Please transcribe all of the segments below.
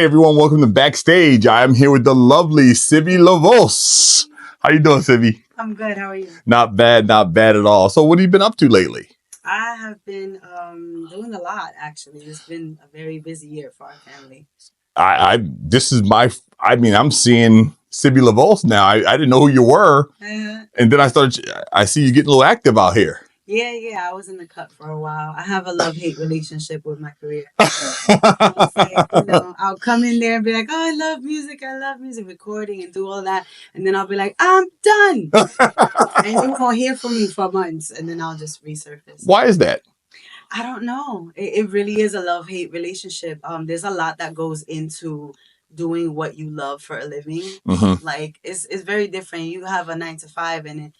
Hey everyone, welcome to Backstage. I am here with the lovely Sibie LaVoz. How you doing, Sibie? I'm good. How are you? Not bad at all. So what have you been up to lately? I have been doing a lot, actually. It's been a very busy year for our family. I'm seeing Sibie LaVoz now. I didn't know who you were. And then I see you getting a little active out here. Yeah. I was in the cut for a while. I have a love-hate relationship with my career. I'll come in there and be like, oh, I love music, recording and do all that. And then I'll be like, I'm done. And you won't hear from me for months. And then I'll just resurface. Why is that? I don't know. It really is a love-hate relationship. There's a lot that goes into doing what you love for a living. Mm-hmm. Like it's very different. You have a 9 to 5 and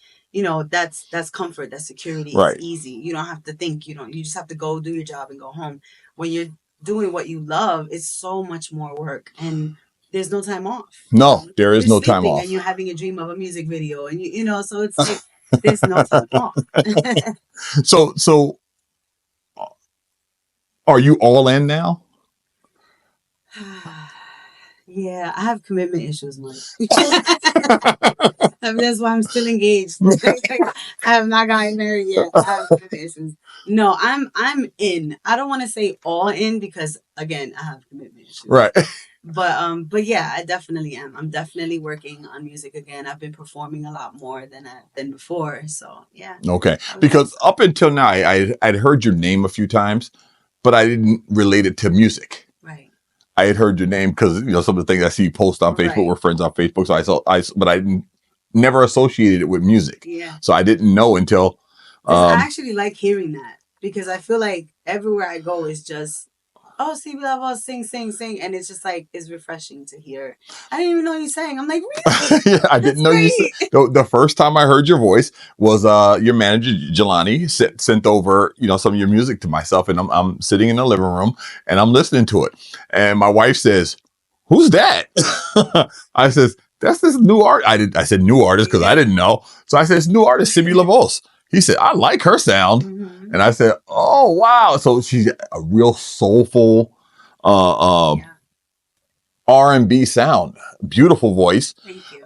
that's comfort, that's security. Right. It's easy. You don't have to think, you just have to go do your job and go home. When you're doing what you love, it's so much more work and there's no time off. No, there is no time off. And you're having a dream of a music video and so it's like there's no time off. So are you all in now? Yeah, I have commitment issues, Mike. That's why I'm still engaged. I have not gotten married yet. I have commitment issues. No, I'm in. I don't want to say all in because again, I have commitment issues. Right. But yeah, I definitely am. I'm definitely working on music again. I've been performing a lot more than before. So yeah. Okay. Because up until now, I'd heard your name a few times, but I didn't relate it to music. Right. I had heard your name because some of the things I see you post on Facebook, we're friends on Facebook. So but I never associated it with music. Yeah. So I didn't know until. I actually like hearing that because I feel like everywhere I go is just, oh, Sibie LaVoz, sing, and it's just like it's refreshing to hear. I didn't even know you sang. I'm like, really? Yeah, I didn't know you. The first time I heard your voice was your manager Jelani sent over some of your music to myself, and I'm sitting in the living room and I'm listening to it, and my wife says, "Who's that?" I says, "That's this new art." I said new artist because I didn't know, so I said it's new artist Sibie LaVoz. He said, I like her sound. Mm-hmm. And I said, oh, wow. So she's a real soulful R&B sound. Beautiful voice. Thank you.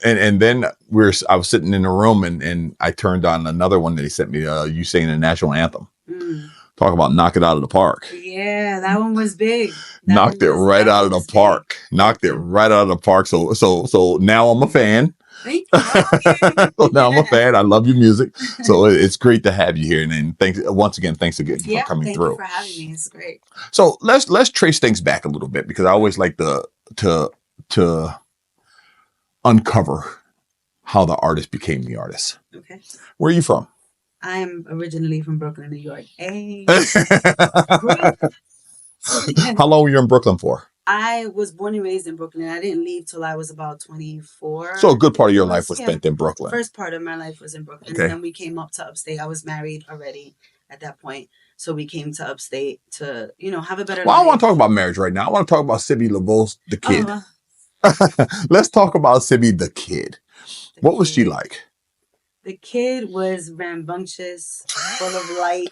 And then I was sitting in a room and I turned on another one that he sent me, you saying the national anthem. Mm. Talk about knock it out of the park. Yeah, that one was big. Knocked it right out of the park. Knocked it right out of the park. So now I'm a fan. Thank you. So now I'm a fan. I love your music. So it's great to have you here. And thanks once again. Thanks again for coming through. Thank you for having me. It's great. So let's trace things back a little bit because I always like to uncover how the artist became the artist. Okay. Where are you from? I'm originally from Brooklyn, New York. Hey. How long were you in Brooklyn for? I was born and raised in Brooklyn. I didn't leave till I was about 24. So a good part of your life was spent in Brooklyn. First part of my life was in Brooklyn. Okay. And then we came up to upstate. I was married already at that point. So we came to upstate to, have a better life. Well, I don't want to talk about marriage right now. I want to talk about Sibie LaVoz, the kid. Let's talk about Sibie, the kid. What was she like? The kid was rambunctious, full of light,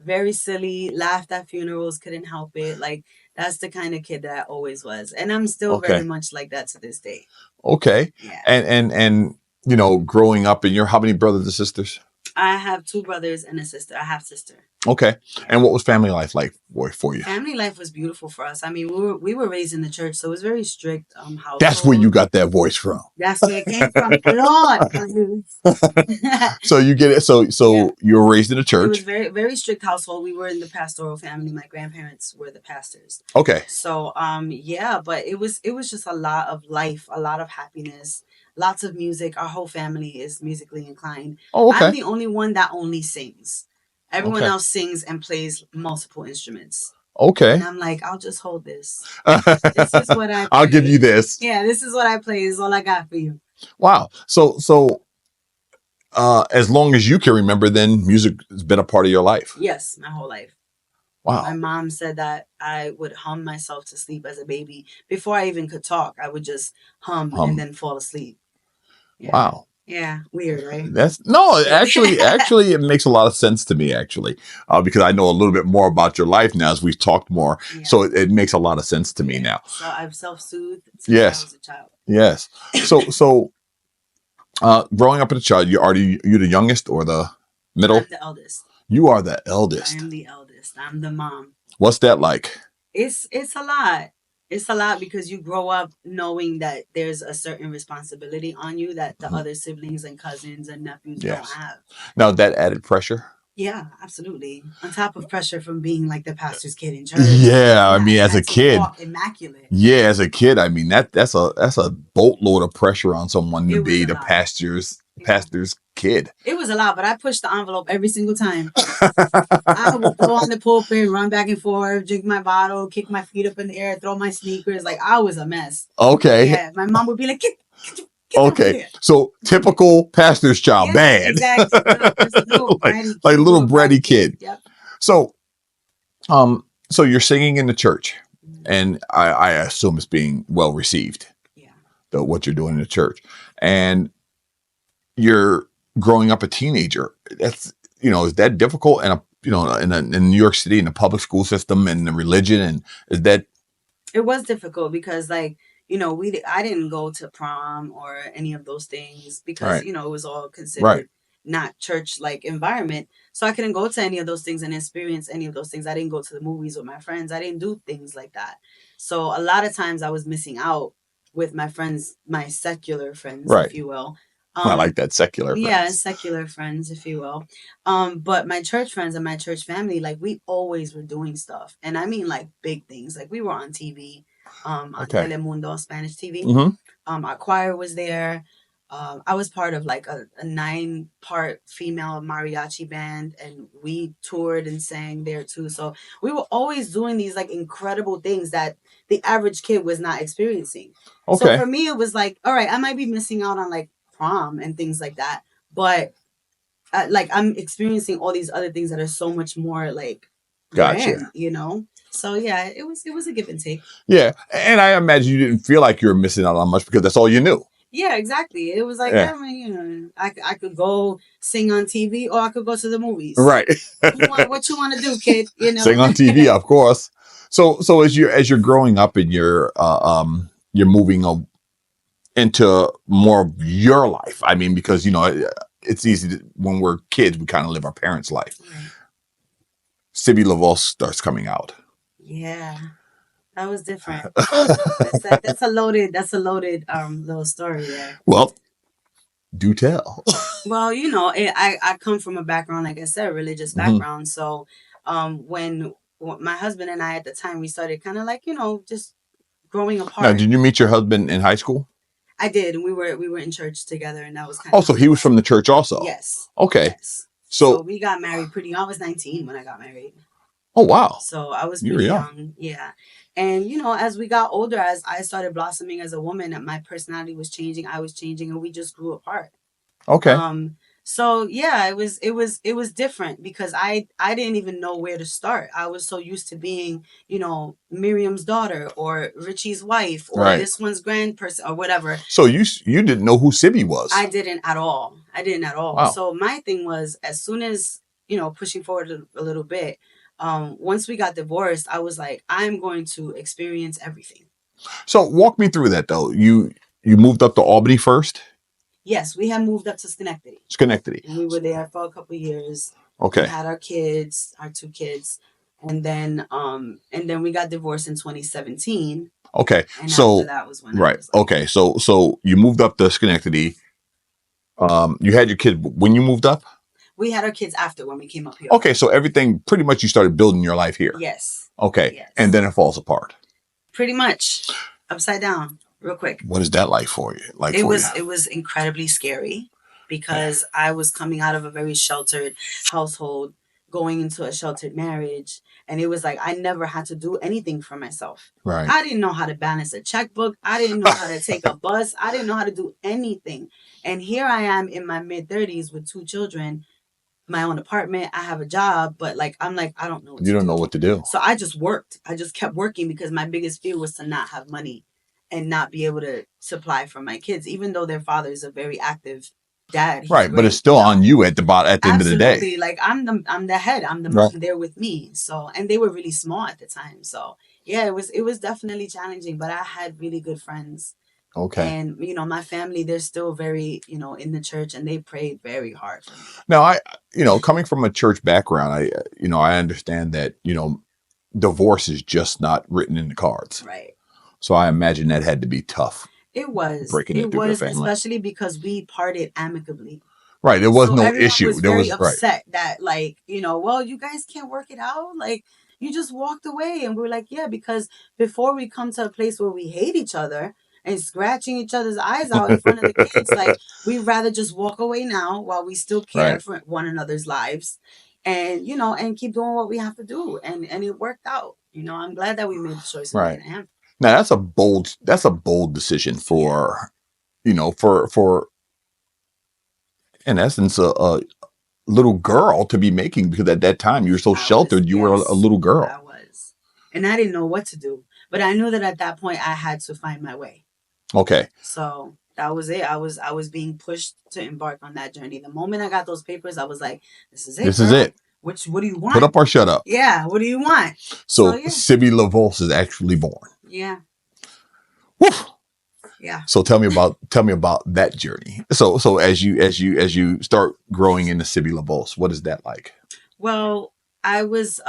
very silly, laughed at funerals, couldn't help it. Like, that's the kind of kid that I always was. And I'm still very much like that to this day. Okay. Yeah. And growing up how many brothers and sisters? I have 2 brothers and a sister, a half sister. Okay. And what was family life like for you? Family life was beautiful for us. I mean, we were raised in the church, so it was very strict household. That's where you got that voice from. That's where it came from. Lord. So you get it. So you were raised in the church. It was very, very strict household. We were in the pastoral family. My grandparents were the pastors. Okay. So but it was just a lot of life, a lot of happiness. Lots of music. Our whole family is musically inclined. Oh, okay. I'm the only one that only sings. Everyone else sings and plays multiple instruments. Okay. And I'm like, I'll just hold this. This is what I play. I'll give you this. Yeah, this is what I play. This is all I got for you. Wow. So as long as you can remember, then music has been a part of your life. Yes, my whole life. Wow. My mom said that I would hum myself to sleep as a baby. Before I even could talk, I would just hum. And then fall asleep. Yeah. Wow. Yeah, weird, right? Actually, it makes a lot of sense to me, actually, because I know a little bit more about your life now as we've talked more. Yeah. So it makes a lot of sense to me Yeah. now. So I've self-soothed since I Yes. was a child. Yes. So, growing up as a child, you the youngest or the middle? I'm the eldest. You are the I eldest. am the eldest. I'm the mom. What's that like? It's a lot. It's a lot because you grow up knowing that there's a certain responsibility on you that the other siblings and cousins and nephews don't Yes. have. Now that added pressure. Yeah, absolutely. On top of pressure from being like the pastor's kid in church. Yeah, I mean, as a kid, walk immaculate. yeah, as a kid, I mean that's a boatload of pressure on someone to It was be a the lot. pastor's kid. It was a lot, but I pushed the envelope every single time. I would go on the pulpit, run back and forth, drink my bottle, kick my feet up in the air, throw my sneakers. Like I was a mess. Okay. Yeah, my mom would be like, get Okay, so typical pastor's child, bad. Exactly. No, like little bratty kid. Yep. So, so you're singing in the church, and I assume it's being well received. Yeah. What you're doing in the church, and you're growing up a teenager. That's is that difficult? And in New York City, in the public school system, and the religion, and is that? It was difficult because I didn't go to prom or any of those things because Right. it was all considered Right. not church like environment. So I couldn't go to any of those things and experience any of those things. I didn't go to the movies with my friends. I didn't do things like that. So a lot of times I was missing out with my friends, my secular friends, Right. if you will. I like that, secular friends. Yeah, secular friends, if you will. But my church friends and my church family, like we always were doing stuff, and I mean like big things. Like we were on TV, on Okay. Telemundo, Spanish TV. Mm-hmm. Our choir was there. I was part of like a 9-part female mariachi band, and we toured and sang there too. So we were always doing these like incredible things that the average kid was not experiencing. Okay. So for me, it was like, all right, I might be missing out on like prom and things like that, but like I'm experiencing all these other things that are so much more like Gotcha. grand, so yeah, it was a give and take. Yeah, and I imagine you didn't feel like you were missing out on much because that's all you knew. Yeah, exactly. It was like, Yeah. I mean, I could go sing on TV or I could go to the movies. Right. What you want to do, kid? Sing on TV, of course. So as you're growing up and you're moving into more of your life. I mean, because it's easy when we're kids, we kind of live our parents' life. Right. Sibie LaVoz starts coming out. Yeah, that was different. That's a loaded little story there. Well, do tell. Well, I come from a background, like I said, religious background. So when my husband and I at the time, we started kind of like just growing apart. Now, did you meet your husband in high school? I did, and we were in church together, and that was kind of. Oh, so he was from the church also. Yes. Okay. Yes. So we got married pretty young. I was 19 when I got married. Oh wow. So I was pretty young. Yeah. And as we got older, as I started blossoming as a woman, and my personality was changing, I was changing, and we just grew apart. Okay. So yeah, it was different because I didn't even know where to start. I was so used to being, Miriam's daughter or Richie's wife or this one's grandperson or whatever. So you didn't know who Sibie was? I didn't at all. Wow. So my thing was, as soon as, pushing forward a little bit, once we got divorced, I was like, I'm going to experience everything. So walk me through that though. You moved up to Albany first? Yes, we had moved up to Schenectady. And we were there for a couple of years. Okay. We had our 2 kids, and then we got divorced in 2017. Okay. And so after that was when Okay. So you moved up to Schenectady. You had your kid when you moved up? We had our kids after when we came up here. Okay, so everything pretty much you started building your life here. Yes. Okay. Yes. And then it falls apart. Pretty much. Upside down. Real quick. What is that like for you? It was incredibly scary because I was coming out of a very sheltered household, going into a sheltered marriage, and it was like I never had to do anything for myself. Right. I didn't know how to balance a checkbook. I didn't know how to take a bus. I didn't know how to do anything. And here I am in my mid-30s with 2 children, my own apartment. I have a job, but I'm like, I don't know what you don't know what to do. So I just worked. I just kept working because my biggest fear was to not have money and not be able to supply for my kids, even though their father is a very active dad, he's Right, but it's great, still on you at the end of the day. absolutely. Like I'm the head, I'm the Right. mom, they're with me. So, and they were really small at the time. So yeah, it was definitely challenging, but I had really good friends. Okay. And my family, they're still very, in the church, and they prayed very hard for me. Now, coming from a church background, I understand that, divorce is just not written in the cards. Right. So I imagine that had to be tough. It was. Breaking it It through your was, family. especially because we parted amicably. Right. There was So no everyone issue. was There very was right. upset that, like, well, you guys can't work it out. Like, you just walked away. And we were like, yeah, because before we come to a place where we hate each other and scratching each other's eyes out in front of the kids, like, we'd rather just walk away now while we still care Right. for one another's lives, and and keep doing what we have to do. And it worked out. I'm glad that we made the choice we Right. made. I am. Now that's a bold decision for, for in essence a little girl to be making, because at that time you were so sheltered. You were a little girl. I was, and I didn't know what to do, but I knew that at that point I had to find my way. Okay. So that was it. I was being pushed to embark on that journey. The moment I got those papers, I was like, "This is it. This is it. What do you want? Put up or shut up." Yeah. What do you want? So yeah. Sibie LaVoz is actually born. Yeah. Woo. Yeah. So tell me about that journey. So as you start growing into Sibie LaVoz, what is that like? Well, I was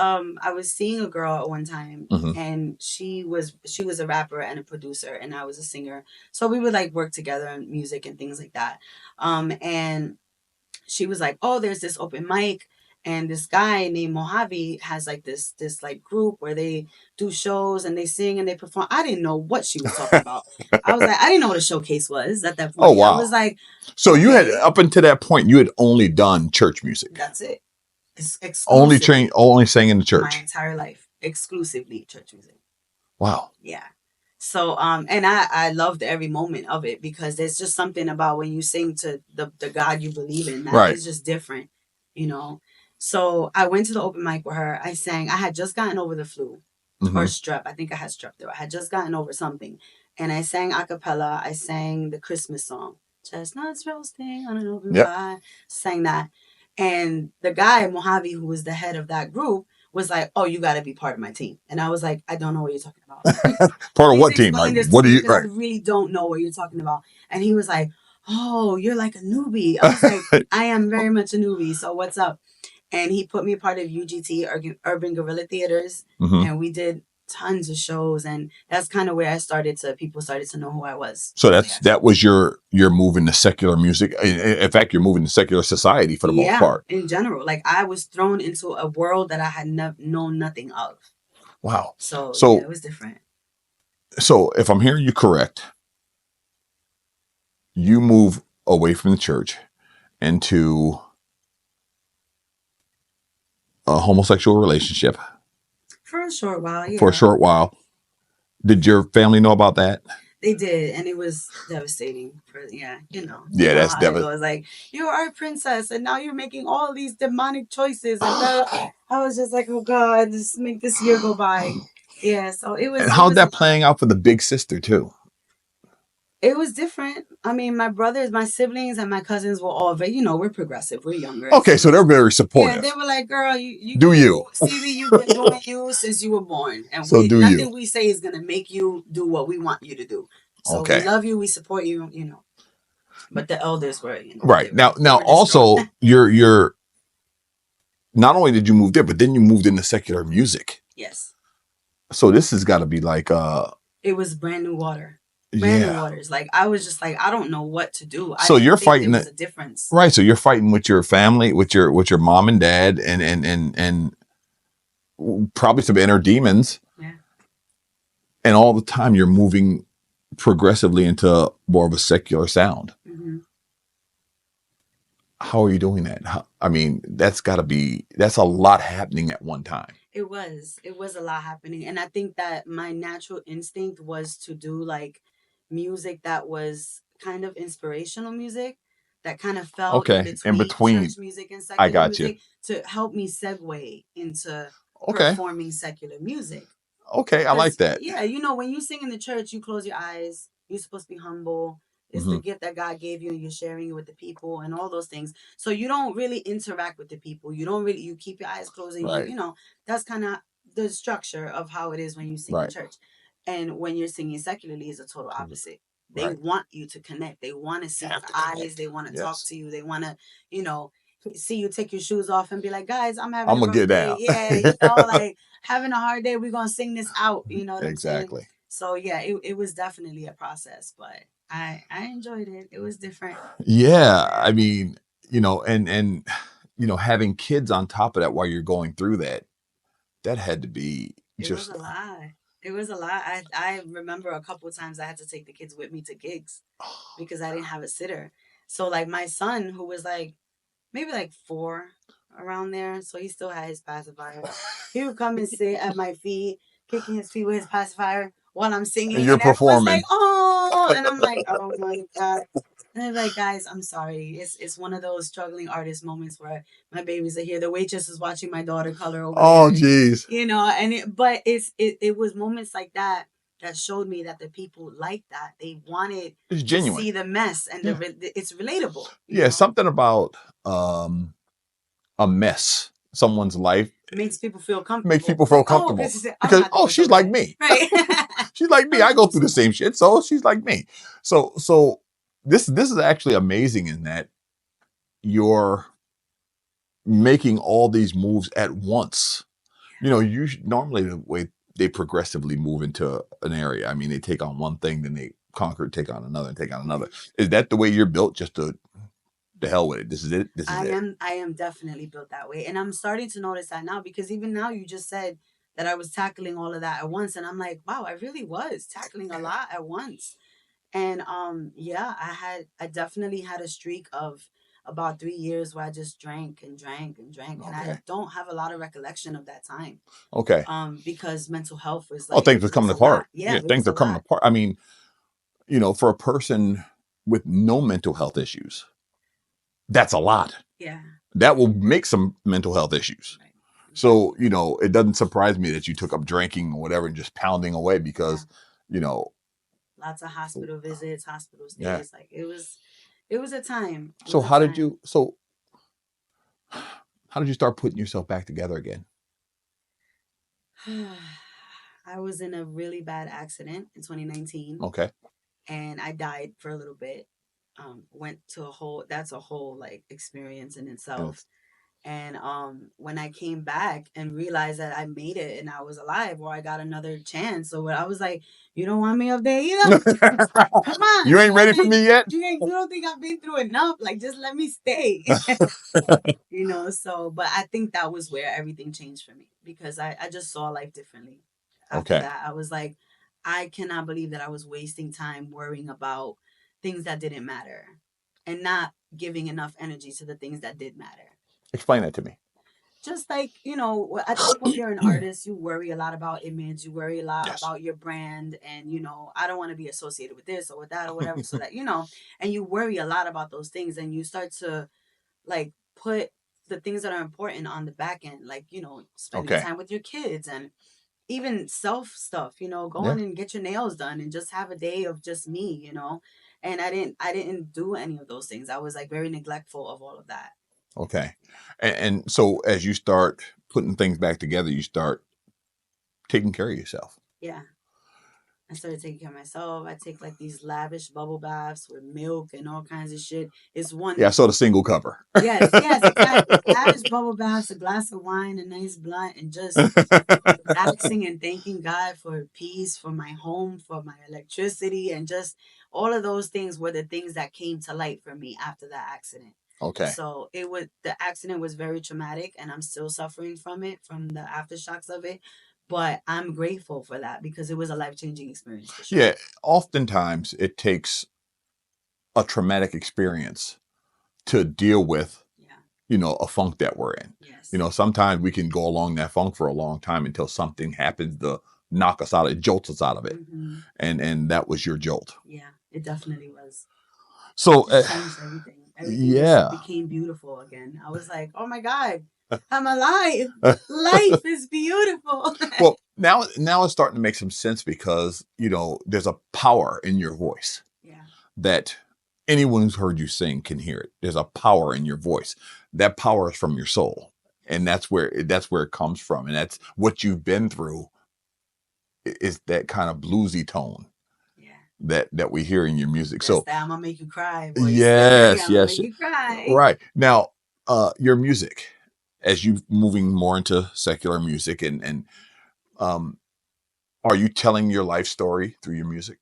seeing a girl at one time, and she was a rapper and a producer, and I was a singer. So we would like work together on music and things like that. And she was like, "Oh, there's this open mic, and this guy named Mojave has like this like group where they do shows and they sing and they perform." I didn't know what she was talking about. I was like, I didn't know what a showcase was at that point. Oh wow! I was like, so okay. You had, up until that point, you had only done church music. That's it. It's only sang in the church. My entire life, exclusively church music. Wow. Yeah. So and I loved every moment of it, because there's just something about when you sing to the God you believe in, that right. Is just different, So I went to the open mic with her. I sang. I had just gotten over the flu or strep. I think I had strep throat. I had just gotten over something, and I sang a cappella. I sang the Christmas song, "Chestnuts Roasting on an Open Fire." Sang that. And the guy, Mojave, who was the head of that group, was like, "Oh, you got to be part of my team." And I was like, "I don't know what you're talking about." Part of what team? Like, what do you? Right. I really don't know what you're talking about. And he was like, "Oh, you're like a newbie." I was like, "I am very much a newbie. So what's up?" And he put me part of UGT, Urban Guerrilla Theaters, and we did tons of shows, and that's kind of where people started to know who I was. So that was your move into secular music. In fact, you're moving to secular society for the most part. In general, like I was thrown into a world that I had known nothing of. Wow. So it was different. So if I'm hearing you correct, you move away from the church into a homosexual relationship. For a short while, yeah. For a short while. Did your family know about that? They did, and it was devastating. Yeah, that's devastating. It was like, "You are a princess, and now you're making all these demonic choices." And I was just like, "Oh God, just make this year go by." Yeah, so it was. And how's that playing out for the big sister too? It was different. I mean, my brothers, my siblings, and my cousins were all very, we're progressive. We're younger. Okay, so they're very supportive. Yeah, they were like, "Girl, you do you. Sibie, you've been doing you since you were born. And so nothing we say is going to make you do what we want you to do. So we love you, we support you, But the elders were, Right. Now also, you're not only did you move there, but then you moved into secular music. Yes. So this has got to be like it was brand new water. Brand new waters. Like I was just like, I don't know what to do. So you're fighting a difference. Right. So you're fighting with your family, with your mom and dad, and probably some inner demons. Yeah. And all the time you're moving progressively into more of a secular sound. How are you doing that? I mean, that's a lot happening at one time. It was a lot happening. And I think that my natural instinct was to do like music that was kind of inspirational music, that kind of fell in between church music and secular music, to help me segue into performing secular music. Okay, I like that. Yeah, when you sing in the church, you close your eyes. You're supposed to be humble. It's the gift that God gave you, and you're sharing it with the people and all those things. So you don't really interact with the people. You keep your eyes closed, and Right. you know, that's kind of the structure of how it is when you sing in Right. church. And when you're singing secularly, is a total opposite. They Right. want you to connect. They want to see Have your to eyes. connect. They want to Yes. talk to you. They want to, you know, see you take your shoes off and be like, guys, I'm having I'm a gonna rough get day. down. Yeah, you know, like having a hard day. We're gonna sing this out. You know what I'm saying? Exactly. So yeah, it was definitely a process, but I enjoyed it. It was different. Yeah, I mean, you know, and you know, having kids on top of that while you're going through that, that had to be It just was a lot. It was a lot. I remember a couple of times I had to take the kids with me to gigs because I didn't have a sitter. So like my son, who was like maybe like 4 around there, so he still had his pacifier. He would come and sit at my feet, kicking his feet with his pacifier while I'm singing, and you're and everyone's performing. like, "Oh!" And I'm like, "Oh my god!" And I'm like, "Guys, I'm sorry. It's one of those struggling artist moments where my babies are here. The waitress is watching my daughter color over Oh, there, geez. you know." And but it was moments like that that showed me that the people like that. They wanted It's to genuine. see the mess, and Yeah. it's relatable. You Yeah, know? something about a mess, someone's life Makes people feel comfortable. makes people feel Like, oh, comfortable I'm because not doing she's so like bad. me. Right. She's like me. I go through the same shit, so she's like me. So this is actually amazing in that you're making all these moves at once. You know, normally the way they progressively move into an area. I mean, they take on one thing, then they conquer, take on another, and take on another. Is that the way you're built? Just to the hell with it. This is it. This is it. I am definitely built that way. And I'm starting to notice that now, because even now you just said that I was tackling all of that at once. And I'm like, wow, I really was tackling a lot at once. And yeah, I definitely had a streak of about 3 years where I just drank and drank and drank. And I Okay. don't have a lot of recollection of that time. Okay. Because mental health was Oh, like, things are it was coming a lot. apart. Yeah, it things was are a coming lot. apart. I mean, you know, for a person with no mental health issues, that's a lot. Yeah. That will make some mental health issues. Right. So, you know, it doesn't surprise me that you took up drinking or whatever and just pounding away because, you know, Lots of hospital visits, hospital stays. Yeah. Like it was a time. So how did you start putting yourself back together again? I was in a really bad accident in 2019. Okay. And I died for a little bit. Went to that's a whole like experience in itself. Yes. And when I came back and realized that I made it and I was alive, or I got another chance, so I was like, you don't want me up there either? Come on. You ain't ready for me yet? You don't think I've been through enough? Like, just let me stay. You know, so, but I think that was where everything changed for me, because I just saw life differently. After that, I was like, I cannot believe that I was wasting time worrying about things that didn't matter and not giving enough energy to the things that did matter. Explain that to me. Just like, you know, I think when you're an artist, you worry a lot about image, you worry a lot about your brand, and, you know, I don't want to be associated with this or with that or whatever, so that, you know, and you worry a lot about those things, and you start to like put the things that are important on the back end, like, you know, spending time with your kids, and even self stuff, you know, go on and get your nails done and just have a day of just me, you know. And I didn't do any of those things. I was like very neglectful of all of that. Okay. And so as you start putting things back together, you start taking care of yourself. Yeah. I started taking care of myself. I take like these lavish bubble baths with milk and all kinds of shit. It's one. Yeah, I saw the single cover. Yes, exactly. Lavish bubble baths, a glass of wine, a nice blunt, and just relaxing and thanking God for peace, for my home, for my electricity, and just all of those things were the things that came to light for me after that accident. Okay. So the accident was very traumatic, and I'm still suffering from it, from the aftershocks of it. But I'm grateful for that, because it was a life-changing experience for sure. Yeah, oftentimes it takes a traumatic experience to deal with, you know, a funk that we're in. Yes. You know, sometimes we can go along that funk for a long time until something happens to knock us out, it jolts us out of it. Mm-hmm. And that was your jolt. Yeah, it definitely was. So it changed everything. Everything just became beautiful again. I was like, oh my God, I'm alive. Life is beautiful. Well, now it's starting to make some sense, because, you know, there's a power in your voice. Yeah. That anyone who's heard you sing can hear it. There's a power in your voice. That power is from your soul, and that's where it comes from, and that's what you've been through. Is that kind of bluesy tone that we hear in your music. That's so that I'm gonna make you cry voice. yes, I'm gonna make you cry. Right. Now, your music, as you moving more into secular music, and are you telling your life story through your music?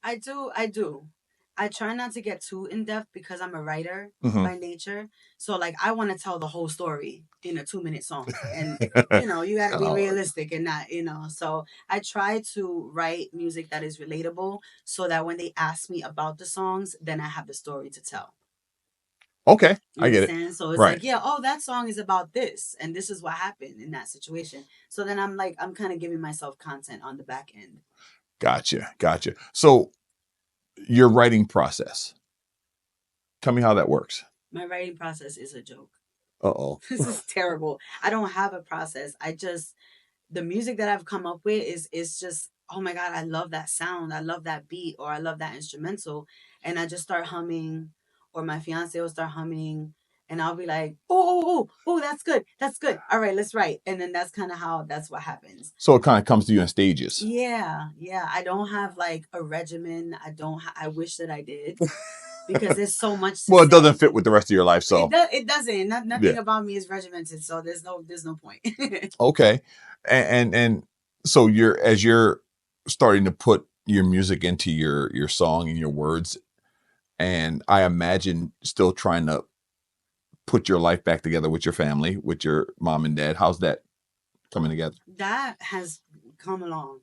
I do. I try not to get too in depth because I'm a writer by nature. So like I want to tell the whole story in a 2-minute song, and you got to be realistic and not So I try to write music that is relatable, so that when they ask me about the songs, then I have the story to tell. Okay, I get it. So it's like, yeah, oh, that song is about this, and this is what happened in that situation. So then I'm kind of giving myself content on the back end. Gotcha. So your writing process, tell me how that works. My writing process is a joke. Uh-oh. This is terrible. I don't have a process. The music that I've come up with is just, oh my God, I love that sound. I love that beat, or I love that instrumental. And I just start humming, or my fiance will start humming, and I'll be like, oh, that's good. That's good. All right, let's write. And then that's what happens. So it kind of comes to you in stages. Yeah. I don't have like a regimen. I wish that I did. Because there's so much to well, it say. doesn't fit with the rest of your life, so it doesn't. Nothing about me is regimented, so there's no point. Okay. And so as you're starting to put your music into your song and your words, and I imagine still trying to put your life back together with your family, with your mom and dad. How's that coming together? That has come along.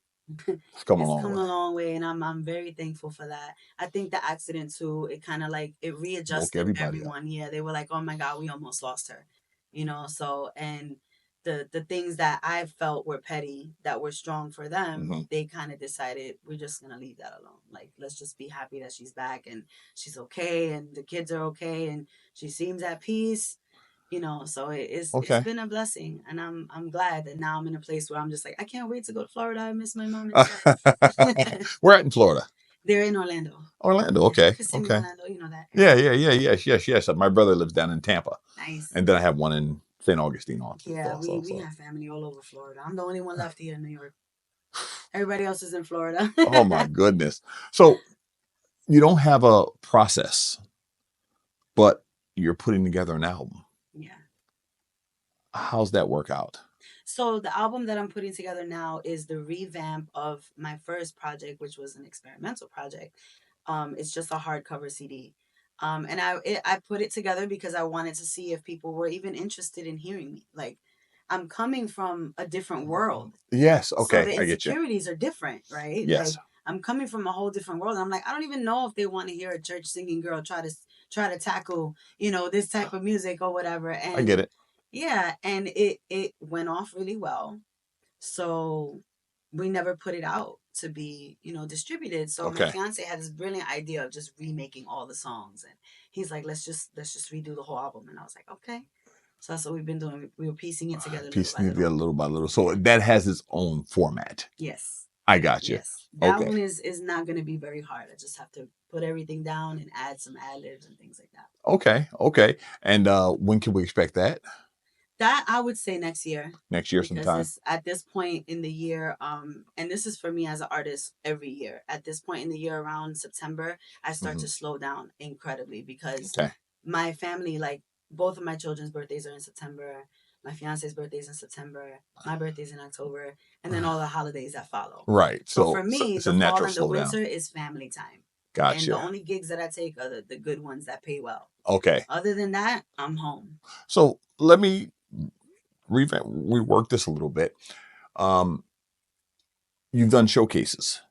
It's come a long way, and I'm very thankful for that. I think the accident too, it kind of like it readjusted everyone. Yeah, they were like, oh my God, we almost lost her, So, and the things that I felt were petty, that were strong for them, they kind of decided we're just gonna leave that alone. Like, let's just be happy that she's back and she's okay, and the kids are okay, and she seems at peace. So it's been a blessing, and I'm glad that now I'm in a place where I'm just like, I can't wait to go to Florida. I miss my mom and dad. We're in Florida. They're in Orlando. Okay. Orlando, you know that. Yes. My brother lives down in Tampa. Nice. And then I have one in St. Augustine also. Yeah, we have family all over Florida. I'm the only one left here in New York. Everybody else is in Florida. Oh my goodness. So you don't have a process, but you're putting together an album. Yeah. How's that work out? So the album that I'm putting together now is the revamp of my first project, which was an experimental project. It's just a hardcover CD. And I put it together because I wanted to see if people were even interested in hearing me. Like, I'm coming from a different world. Yes. Okay. So the insecurities are different, right? Yes. Like, I'm coming from a whole different world. And I'm like, I don't even know if they want to hear a church singing girl try to tackle, this type of music or whatever. And I get it. Yeah, and it went off really well. So we never put it out to be, distributed. So my fiance had this brilliant idea of just remaking all the songs, and he's like, let's just redo the whole album. And I was like, okay. So that's what we've been doing. We were piecing it together little by little. So that has its own format. Yes. I got you. Yes. That one is not going to be very hard. I just have to put everything down and add some ad-libs and things like that. Okay. And when can we expect that? That I would say next year. Next year sometime. At this point in the year, and this is for me as an artist every year. At this point in the year, around September, I start to slow down incredibly because my family, like both of my children's birthdays are in September. My fiance's birthday's in September. My birthday's in October, and then all the holidays that follow. Right. So for me, the fall and the winter is family time. Gotcha. And the only gigs that I take are the good ones that pay well. Okay. Other than that, I'm home. So let me rework this a little bit. You've done showcases.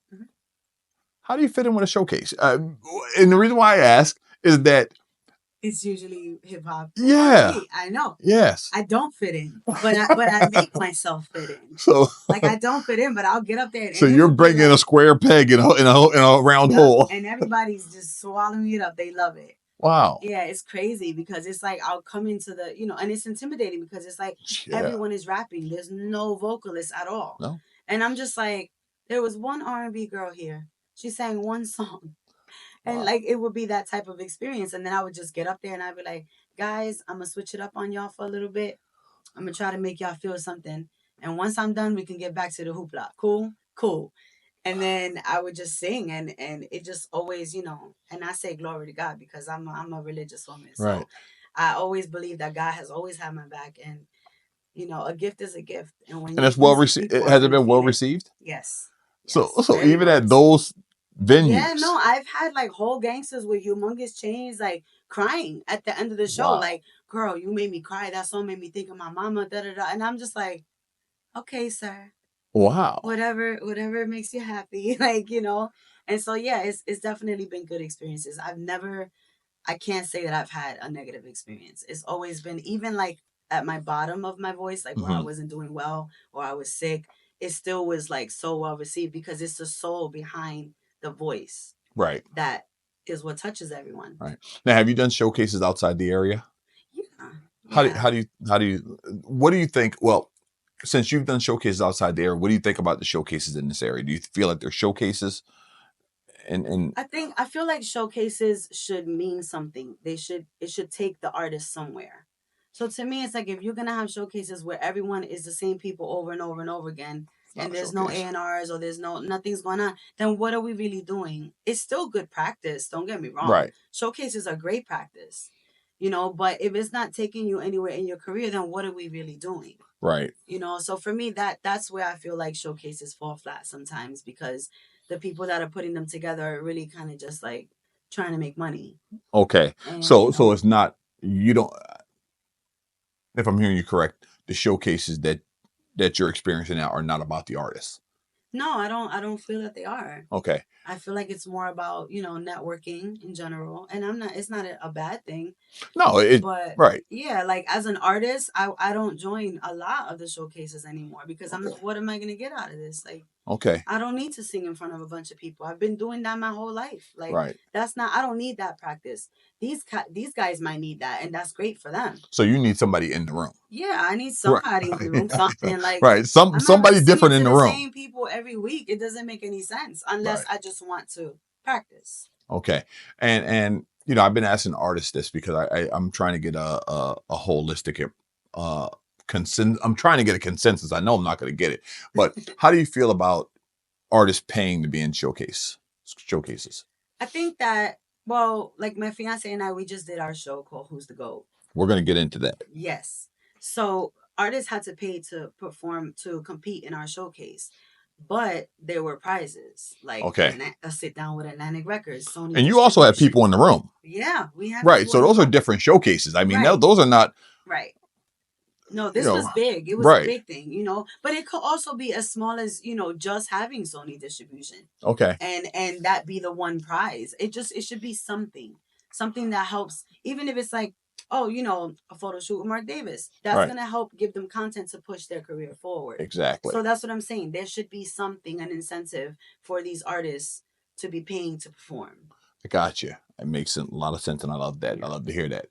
How do you fit in with a showcase? And the reason why I ask is that it's usually hip hop. Yeah, I know. Yes, I don't fit in, but I make myself fit in. So like I don't fit in, but I'll get up there. And so you're bringing a square peg in a round hole, and everybody's just swallowing it up. They love it. Wow. Yeah, it's crazy because it's like I'll come into the, and it's intimidating because it's like everyone is rapping. There's no vocalist at all. No. And I'm just like, there was one R&B girl here. She sang one song. And Wow. like it would be that type of experience. And then I would just get up there and I'd be like, guys, I'm gonna switch it up on y'all for a little bit. I'm gonna try to make y'all feel something. And once I'm done, we can get back to the hoopla. Cool, cool. And then I would just sing, and it just always, and I say glory to God because I'm a religious woman. Right. So I always believe that God has always had my back, and a gift is a gift, and when And you it's well use it, received. people are Has it gonna been well feel it. received? Yes, So yes, so very even well at received. those Yeah, venues. no, I've had like whole gangsters with humongous chains, like crying at the end of the show, Wow. like, "Girl, you made me cry. That song made me think of my mama." Da da da. And I'm just like, "Okay, sir, Wow. whatever makes you happy," like. And so yeah, it's definitely been good experiences. I can't say that I've had a negative experience. It's always been, even like at my bottom of my voice, like where I Hmm. wasn't doing well or I was sick, it still was like so well received because it's the soul behind the voice Right. that is what touches everyone. Right. Now, have you done showcases outside the area? Yeah. How do Yeah. what do you think? Well, since you've done showcases outside the area, what do you think about the showcases in this area? Do you feel like they're showcases? And I feel like showcases should mean something. It should take the artist somewhere. So to me, it's like if you're gonna have showcases where everyone is the same people over and over and over again, it's not and a there's no showcase. A&Rs or there's nothing's going on, then what are we really doing? It's still good practice. Don't get me wrong. Right. Showcases are great practice, but if it's not taking you anywhere in your career, then what are we really doing? Right. So for me, that's where I feel like showcases fall flat sometimes because the people that are putting them together are really kind of just like trying to make money. Okay. And So it's not, you don't, if I'm hearing you correct, the showcases that you're experiencing now are not about the artists. no, I don't feel that they are. Okay. I feel like it's more about, networking in general. And it's not a bad thing. No, But right. yeah, like as an artist, I don't join a lot of the showcases anymore because I'm Okay. like, what am I gonna get out of this? Like, Okay. I don't need to sing in front of a bunch of people. I've been doing that my whole life. Like Right. I don't need that practice. These guys might need that, and that's great for them. So you need somebody in the room. Yeah, I need Right. somebody in the room, something like Right. I'm not Somebody singing different to in the the room. same people every week. It doesn't make any sense unless Right. I just want to practice. Okay. And I've been asking artists this because I'm trying to get a holistic I'm trying to get a consensus. I know I'm not going to get it, but how do you feel about artists paying to be in showcases? I think that, well, like my fiance and I, we just did our show called Who's the GOAT. We're going to get into that. Yes. So artists had to pay to perform to compete in our showcase, but there were prizes like Okay. a sit down with Atlantic Records, Sony And you also have distribution. people in the room. Yeah, we have Right. people So in the those are room. different showcases. I mean, Right. those are not, Right. No, this was big. It was a right. big thing. But it could also be as small as, just having Sony distribution. Okay. And that be the one prize. It should be something that helps, even if it's like, oh, a photo shoot with Mark Davis. That's Right. gonna help give them content to push their career forward. Exactly. So that's what I'm saying. There should be something, an incentive for these artists to be paying to perform. I got you. It makes a lot of sense, and I love that. Yeah. I love to hear that,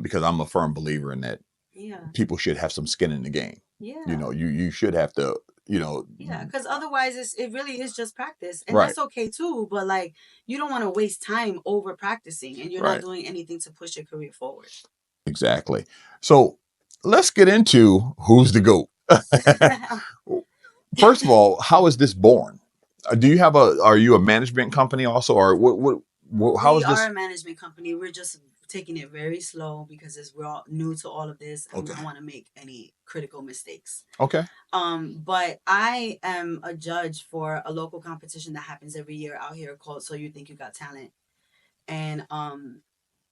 because I'm a firm believer in that. Yeah. People should have some skin in the game. Yeah. You should have to. Yeah, because otherwise it really is just practice, and Right. that's okay too. But like, you don't want to waste time over practicing, and you're Right. not doing anything to push your career forward. Exactly. So let's get into who's the GOAT. First of all, how is this born? Are you a management company also, or how is We this? are a management company. We're just taking it very slow because we're all new to all of this, and we Okay. don't want to make any critical mistakes. Okay. But I am a judge for a local competition that happens every year out here called So You Think You Got Talent. And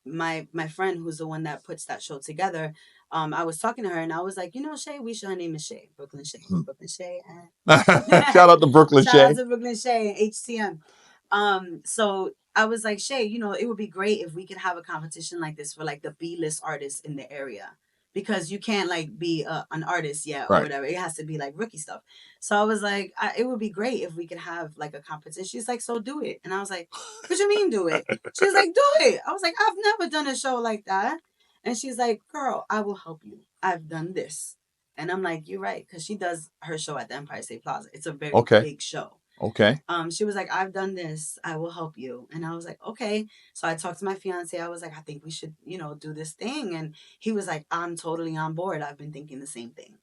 my friend who's the one that puts that show together, I was talking to her and I was like, Shay, her name is Shay, Brooklyn Shay. Brooklyn Shay. Shout out to Brooklyn Shout Shay. out to Brooklyn Shay and HTM. So I was like, Shay, it would be great if we could have a competition like this for like the B-list artists in the area. Because you can't like be an artist yet or Right. whatever. It has to be like rookie stuff. So I was like, it would be great if we could have like a competition. She's like, so do it. And I was like, what you mean do it? She's like, do it. I was like, I've never done a show like that. And she's like, girl, I will help you. I've done this. And I'm like, you're right. Because she does her show at the Empire State Plaza. It's a very Okay. big show. Okay. She was like, I've done this. I will help you. And I was like, okay. So I talked to my fiance. I was like, I think we should, do this thing. And he was like, I'm totally on board. I've been thinking the same thing.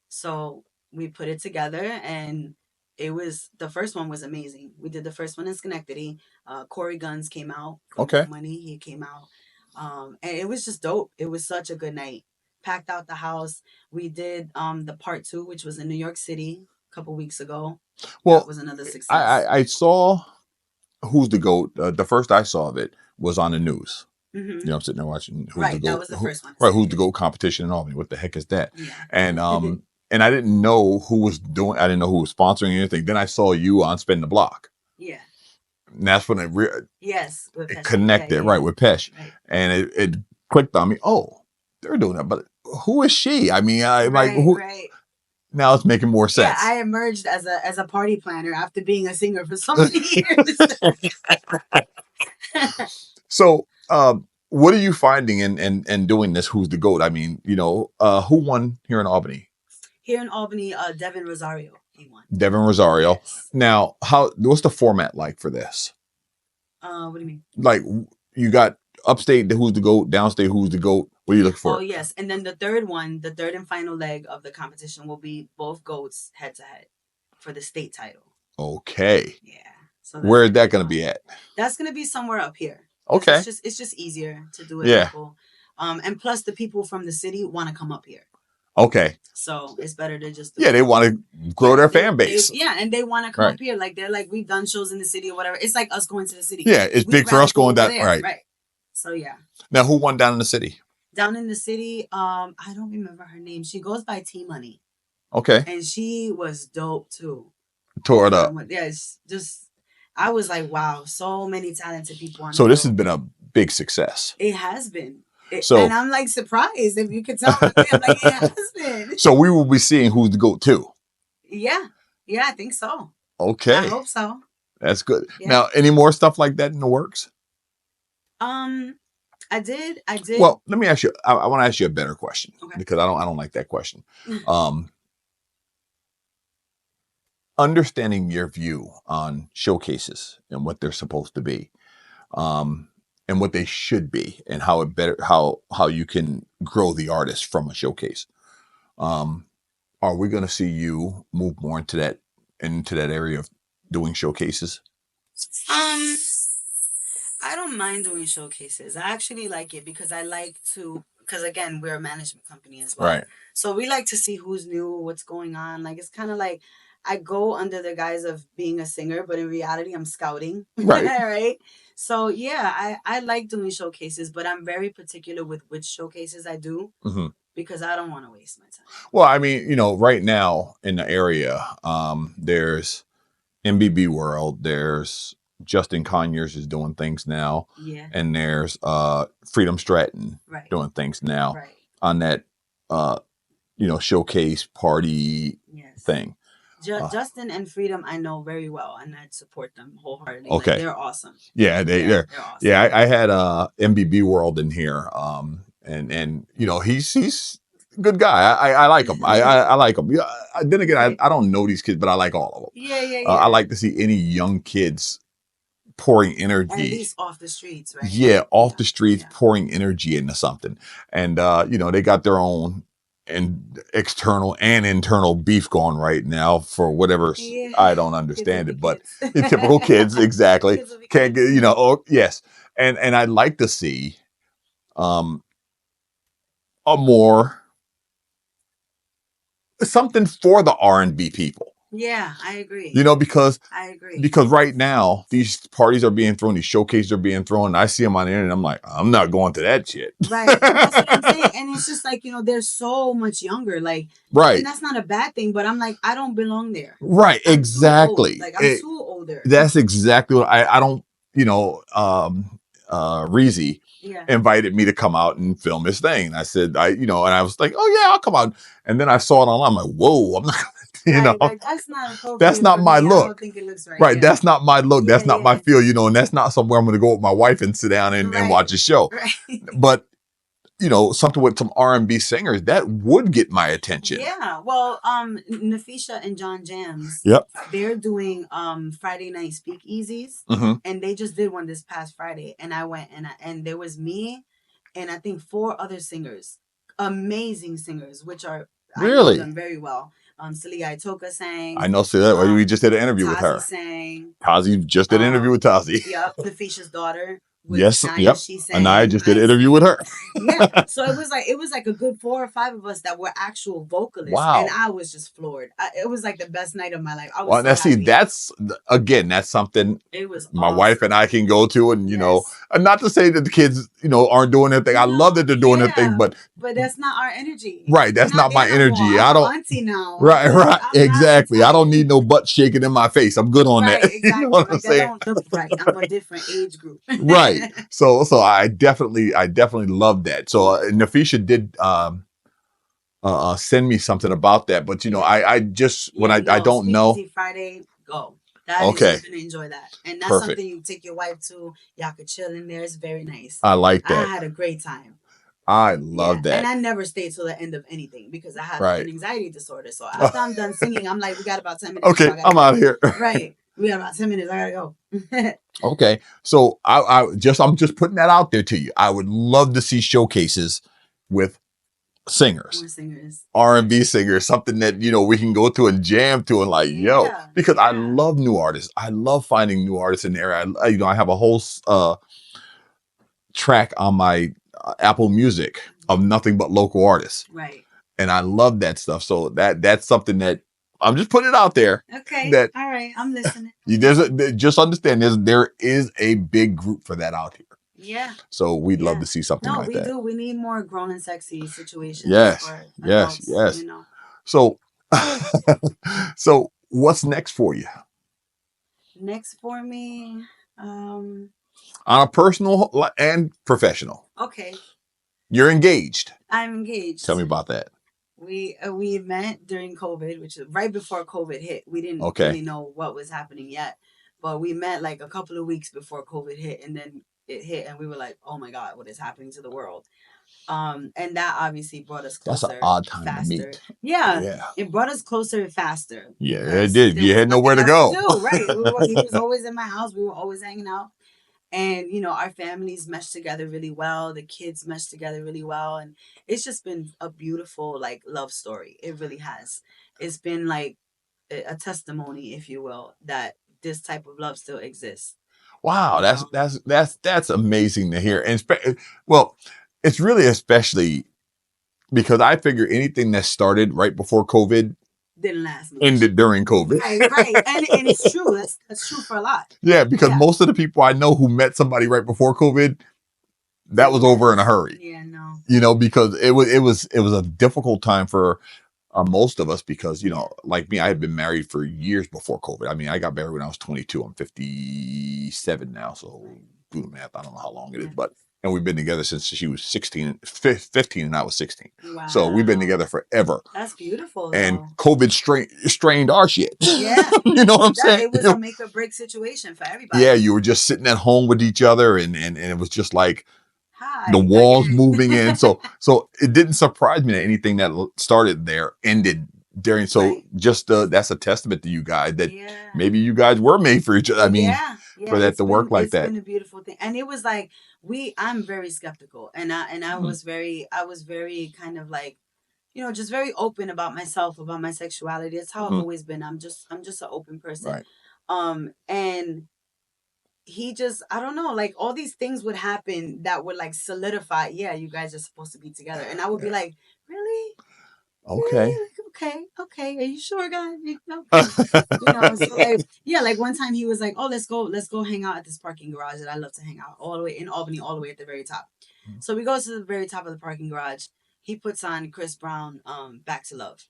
So we put it together, and the first one was amazing. We did the first one in Schenectady. Corey Guns came out from Okay. Money. He came out. And it was just dope. It was such a good night. Packed out the house. We did the part 2, which was in New York City a couple weeks ago. Well, that was another success. I saw Who's the GOAT. The first I saw of it was on the news. Mm-hmm. I'm sitting there watching Who's Right, the GOAT. that was the first one. Right, Who's the GOAT competition in Albany. What the heck is that? Yeah. And and I didn't know who was doing. I didn't know who was sponsoring anything. Then I saw you on Spin the Block. Yeah. And that's when it it connected, right, with Pesh. Right. And it clicked on me. Oh, they're doing that, but who is she? I mean, right. Now it's making more sense. Yeah, I emerged as a party planner after being a singer for so many years. So, what are you finding in doing this? Who's the GOAT? I mean, who won here in Albany? Here in Albany, Devin Rosario, he won. Devin Rosario. Yes. Now, what's the format like for this? What do you mean? Like, you got upstate, Who's the GOAT, downstate, Who's the GOAT? What are you looking for? Oh, yes. And then the third and final leg of the competition will be both GOATs head to head for the state title. Okay. Yeah. So where is that going to be at? That's going to be somewhere up here. Okay. It's just easier to do it. Yeah. Local. And plus the people from the city want to come up here. Okay. So it's better to just they want to grow their fan base. And they want to come up here. Like, they're like, we've done shows in the city or whatever. It's like us going to the city. Yeah, it's big for us going down. Right. So yeah. Now, who won down in the city? Down in the city, I don't remember her name. She goes by T Money. Okay. And she was dope too. Tore it up. Yeah, it's just, I was like, wow, so many talented people. So this has been a big success. It has been. And I'm like surprised, if you could tell. I'm like, it has been. So we will be seeing Who's the GOAT too. Yeah, I think so. Okay. I hope so. That's good. Yeah. Now, any more stuff like that in the works? I did. Well, let me ask you. I want to ask you a better question, okay, because I don't like that question. Understanding your view on showcases and what they're supposed to be, and what they should be, and how you can grow the artist from a showcase. Are we going to see you move more into that area of doing showcases? I don't mind doing showcases. I actually like it because because again, we're a management company as well. Right. So we like to see who's new, what's going on. Like, it's kind of like I go under the guise of being a singer, but in reality, I'm scouting. Right. Right. So yeah, I like doing showcases, but I'm very particular with which showcases I do, because I don't want to waste my time. Well, I mean, right now in the area, there's MBB World, there's Justin Conyers is doing things now. Yeah. And there's Freedom Stratton doing things now on that showcase party thing. Justin and Freedom, I know very well, and I support them wholeheartedly. Okay. Like, they're awesome. Yeah, they're awesome. Yeah, I had MBB World in here, and he's a good guy. I like him. I like him. Yeah. Then again, I don't know these kids, but I like all of them. Yeah. I like to see any young kids pouring energy. At least off the streets, right? Yeah, off the streets, pouring energy into something. And they got their own and external and internal beef going right now for whatever. I don't understand it, but typical kids, exactly. Can't get, yes. And I'd like to see a more something for the R&B people. Yeah, I agree. Because I agree. Because right now these parties are being thrown, these showcases are being thrown. And I see them on the internet. I'm like, I'm not going to that shit. Right. That's what I'm saying. And it's just like, they're so much younger. Like, right. And that's not a bad thing, but I'm like, I don't belong there. Right. I'm exactly. Like, I'm too older. That's exactly what I don't. Reezy invited me to come out and film his thing. And I said, and I was like, oh yeah, I'll come out. And then I saw it online. I'm like, whoa, I'm not. Like, that's not appropriate. That's not my look. I don't think it looks right. Right. Yeah. That's not my look. That's not my feel, and that's not somewhere I'm going to go with my wife and sit down and watch a show. Right. But, something with some R&B singers, that would get my attention. Yeah. Well, Nafisha and John Jams. Yep. They're doing Friday night speakeasies, and they just did one this past Friday, and I went and there was me, and I think 4 other singers, amazing singers, which are I know them very well. Sibie LaVoz sang. I know. See that we just did an interview with her. Sang. Tazi just did an interview with Tazi. Yep, Nafisha's daughter. Yes, Anaya, yep. She sang. Anaya just did an interview with her. Yeah, so it was like a good 4 or 5 of us that were actual vocalists. Wow. And I was just floored. It was like the best night of my life. I was well, so happy. That's something it was my awesome. wife and I can go to, and and not to say that the kids aren't doing their thing. I love that they're doing their thing, but that's not our energy. Right, that's not my energy. I don't. Auntie now. Right, exactly. I don't need no butt shaking in my face. I'm good on that. Exactly. You know what I'm saying? Right. I'm a different age group. Right. So I definitely love that. So Nafisha did send me something about that, but I just when I don't know. Friday, go. That is, you're gonna enjoy that, and that's something you take your wife to. Y'all could chill in there. It's very nice. I like that. I had a great time. I love that. And I never stayed till the end of anything because I have an anxiety disorder. So after I'm done singing, I'm like, we got about 10 minutes. Okay, so I'm out of here. Right. We got about 10 minutes. I gotta go. Okay. So I'm just putting that out there to you. I would love to see showcases with singers, R&B singers, something that we can go to and jam to, and because I love new artists. I love finding new artists in the area. I have a whole track on my Apple Music of nothing but local artists, right? And I love that stuff. So that's something that I'm just putting it out there. Okay, all right, I'm listening. Just understand there is a big group for that out here. Yeah. So we'd love to see something like that. No, we do. We need more grown and sexy situations. Yes. For adults, yes. So, so what's next for you? Next for me, on a personal and professional. Okay. You're engaged. I'm engaged. Tell me about that. We met during COVID, which is right before COVID hit. We didn't really know what was happening yet, but we met like a couple of weeks before COVID hit, and then it hit, and we were like, "Oh my God, what is happening to the world?" And that obviously brought us closer. That's an odd time to meet. Yeah, it brought us closer faster. Yeah, it did. You had nowhere to go. Right. He was always in my house. We were always hanging out. And, our families meshed together really well. The kids meshed together really well. And it's just been a beautiful, love story. It really has. It's been like a testimony, if you will, that this type of love still exists. Wow. That's amazing to hear. And it's really especially because I figure anything that started right before COVID didn't last much. Ended during COVID. Right. And it's true. That's true for a lot. Yeah, because most of the people I know who met somebody right before COVID, that was over in a hurry. Yeah, no. Because it was a difficult time for most of us because, like me, I had been married for years before COVID. I mean, I got married when I was 22. I'm 57 now, so do the math. I don't know how long it is, and we've been together since she was 15 and I was 16. Wow. So we've been together forever. That's beautiful. And COVID strained our shit. Yeah. You know what I'm saying? It was a make or break situation for everybody. Yeah, you were just sitting at home with each other and it was just like the walls moving in. So it didn't surprise me that anything that started there ended during. So just that's a testament to you guys that maybe you guys were made for each other. I mean, for that to work like that. It's been a beautiful thing. And it was like, I'm very skeptical. And I was very kind of like, just very open about myself, about my sexuality. That's how I've always been. I'm just an open person. Right. And he just, I don't know, like all these things would happen that would like solidify, you guys are supposed to be together. And I would be like, really? Okay. Really? Okay. Are you sure, God? So like one time he was like, oh, let's go hang out at this parking garage that I love to hang out all the way in Albany, all the way at the very top. So we go to the very top of the parking garage. He puts on Chris Brown, Back to Love.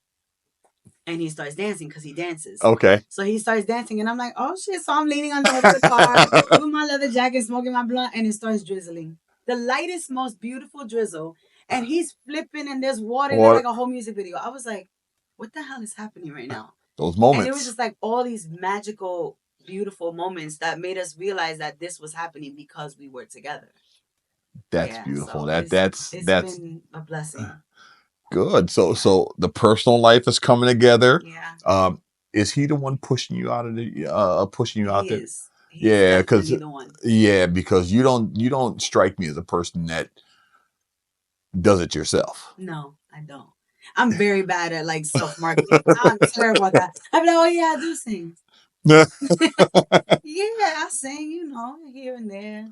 And he starts dancing because he dances. Okay. So he starts dancing and I'm like, oh shit. So I'm leaning on the hood of the car with my leather jacket, smoking my blunt, and it starts drizzling. The lightest, most beautiful drizzle. And he's flipping and there's water. Like a whole music video. I was like, what the hell is happening right now? Those moments. And it was just like all these magical, beautiful moments that made us realize that this was happening because we were together. That's Yeah, beautiful. so it's That's been a blessing. good. So Yeah. so the personal life is coming together. Yeah, Um, is he the one pushing you out of the pushing you out he there? is. He's Yeah, because definitely the one. you don't strike me as a person that does it yourself. No, I don't. I'm very bad at like self marketing. I'm terrible at that. I'm like, oh yeah, I do sing. Yeah, I sing, here and there.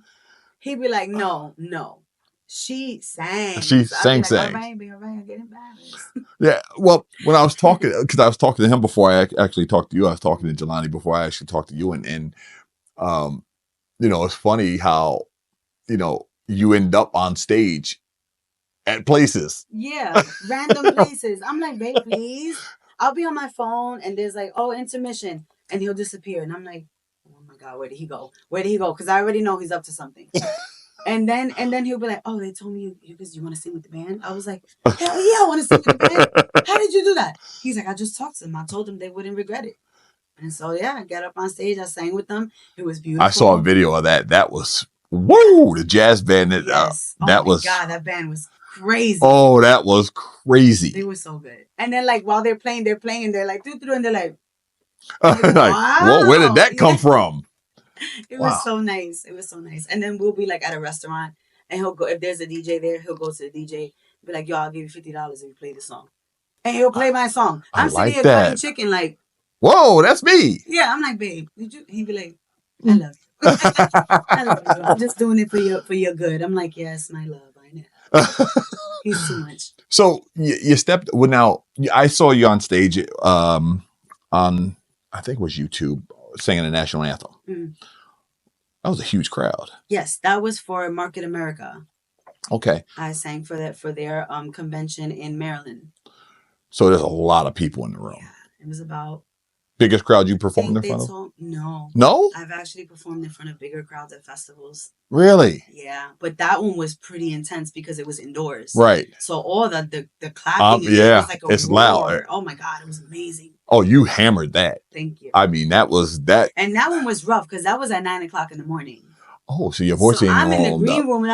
He'd be like, no, no. She She sings. I'd be sang like, all sang. right, all right, I get embarrassed. Yeah. Well, when I was talking, because I was talking to him before I actually talked to you, I was talking to Jelani before I actually talked to you, and um, it's funny how you end up on stage at places. Yeah, random places. I'm like, babe, please. I'll be on my phone and there's like, oh, intermission. And he'll disappear. And I'm like, oh my God, where did he go? Where did he go? Because I already know he's up to something. And then he'll be like, oh, they told me you want to sing with the band. I was like, hell yeah, I want to sing with the band. How did you do that? He's like, I just talked to them. I told them they wouldn't regret it. And so yeah, I got up on stage. I sang with them. It was beautiful. I saw a video of that. That was woo. The jazz band. Yes. Oh that my was God, that band was crazy. Oh, that was crazy. They were so good. And then like while they're playing, and they're like, and they're like, like, wow. Well, where did that come from? It was so nice. It was so nice. And then we'll be like at a restaurant and he'll go, if there's a DJ there, he'll go to the DJ, be like, yo, I'll give you $50 if you play this song. And he'll play my song. I'm sitting here cutting chicken like, whoa, that's me. Yeah, I'm like, babe, he'd be like, I love you. I love you. I'm just doing it for your good. I'm like, yes, my love. I know. He's too much. So you stepped. Well, now I saw you on stage on I think it was YouTube singing the national anthem. Mm. That was a huge crowd. Yes, that was for Market America. Okay. I sang for their convention in Maryland. So there's a lot of people in the room. Yeah, it was about. Biggest crowd you performed in front of? No. No? I've actually performed in front of bigger crowds at festivals. Really? Yeah. But that one was pretty intense because it was indoors. Right. So all the clapping yeah, was like a it's roar. loud. Oh my God, it was amazing. Oh, you hammered that. Thank you. I mean, that was that. And that one was rough because that was at 9:00 in the morning. Oh, so your voice ain't I'm in the green room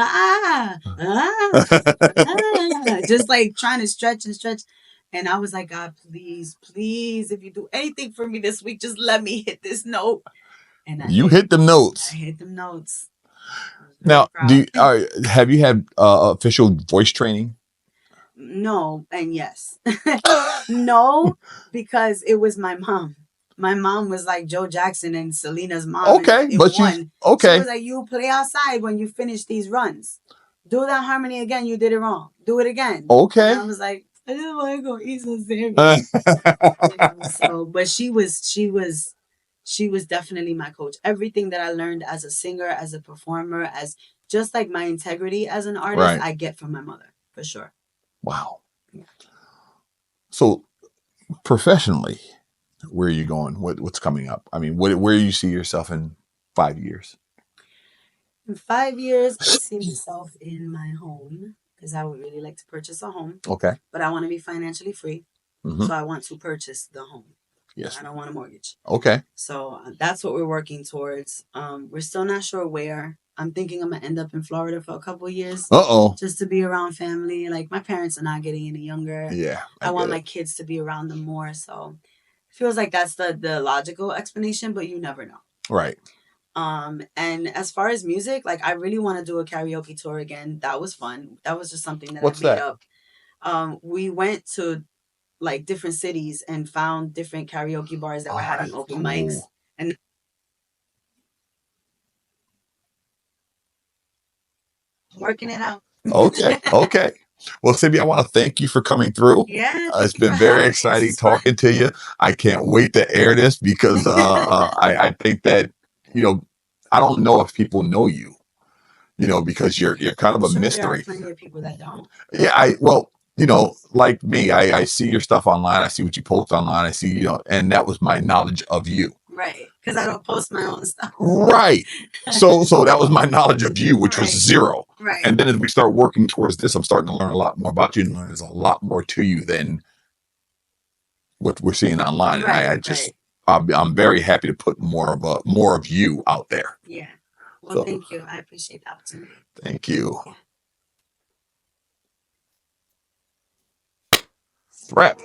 and just like trying to stretch and stretch. And I was like, God, please, please, if you do anything for me this week, just let me hit this note. And you hit them notes. I hit them notes. Now, have you had official voice training? No, and yes. No, because it was my mom. My mom was like Joe Jackson and Selena's mom. Okay, but she was like, you play outside when you finish these runs. Do that harmony again. You did it wrong. Do it again. Okay. And I was like, I don't want to go eat so serious. But she was definitely my coach. Everything that I learned as a singer, as a performer, as just like my integrity as an artist, right. I get from my mother for sure. Wow. Yeah. So professionally, where are you going? What's coming up? I mean, where do you see yourself in 5 years? In 5 years, I see myself in my home. Because I would really like to purchase a home. Okay. But I want to be financially free. Mm-hmm. So I want to purchase the home. Yes. I don't want a mortgage. Okay. So that's what we're working towards. We're still not sure where. I'm thinking I'm going to end up in Florida for a couple of years. Uh-oh. Just to be around family. Like, my parents are not getting any younger. Yeah. I want my kids to be around them more. So it feels like that's the logical explanation, but you never know. Right. And as far as music, like I really want to do a karaoke tour again. That was fun. That was just something that I made up. We went to like different cities and found different karaoke bars that were having open mics and working it out. Okay. Okay. Well, Sibie, I want to thank you for coming through. Yeah. It's been very exciting talking to you. I can't wait to air this because I think that, I don't know if people know you, because you're kind of a mystery. There are plenty of people that don't. Yeah, like me, I see your stuff online. I see what you post online. I see, and that was my knowledge of you. Right, because I don't post my own stuff. Right. So that was my knowledge of you, which was zero. Right. And then as we start working towards this, I'm starting to learn a lot more about you, and there's a lot more to you than what we're seeing online. Right, and I'm very happy to put more of you out there. Yeah. Well, thank you. I appreciate the opportunity. Thank you. Wrap.